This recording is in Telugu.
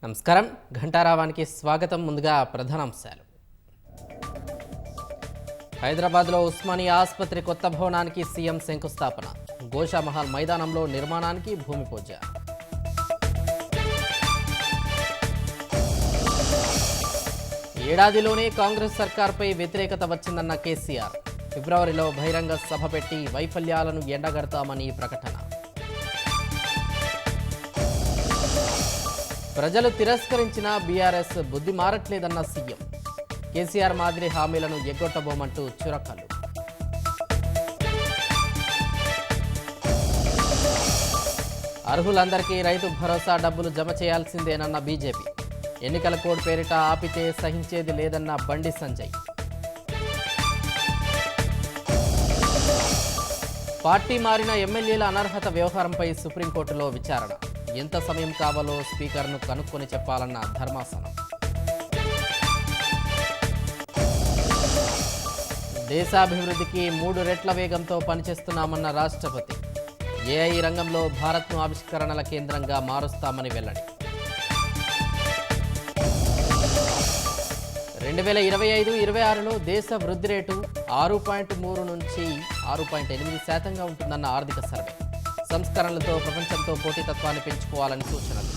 నమస్కారం ఘంటారావానికి స్వాగతం. ముందుగా ప్రధానాంశాలు. హైదరాబాద్లో ఉస్మానియా ఆసుపత్రి కొత్త భవనానికి సీఎం శంకుస్థాపన. గోషామహల్ మైదానంలో నిర్మాణానికి భూమి పూజ. ఏడాదిలోనే కాంగ్రెస్ సర్కార్పై వ్యతిరేకత వచ్చిందన్న కేసీఆర్. ఫిబ్రవరిలో బహిరంగ సభ పెట్టి వైఫల్యాలను ఎండగడతామని ప్రకటన. ప్రజలు తిరస్కరించిన బీఆర్ఎస్ బుద్ధి మారట్లేదన్న సీఎం. కేసీఆర్ మాదిరి హామీలను ఎగ్గొట్టబోమంటూ చురకలు. అర్హులందరికీ రైతు భరోసా డబ్బులు జమ చేయాల్సిందేనన్న బీజేపీ. ఎన్నికల కోడ్ పేరిట ఆపితే సహించేది లేదన్న బండి సంజయ్. పార్టీ మారిన ఎమ్మెల్యేల అనర్హత వ్యవహారంపై సుప్రీంకోర్టులో విచారణ. ఎంత సమయం కావాలో స్పీకర్ను కనుక్కొని చెప్పాలన్న ధర్మాసనం. దేశాభివృద్ధికి 3 రెట్ల వేగంతో పనిచేస్తున్నామన్న రాష్ట్రపతి. ఏఐ రంగంలో భారత్ను ఆవిష్కరణల కేంద్రంగా మారుస్తామని వెల్లడి. 2025-26లో దేశ వృద్ధి రేటు 6.3 నుంచి 6.8% ఉంటుందన్న ఆర్థిక సర్వే. సంస్కరణలతో ప్రపంచంతో పోటీతత్వాన్ని పెంచుకోవాలని సూచనలు.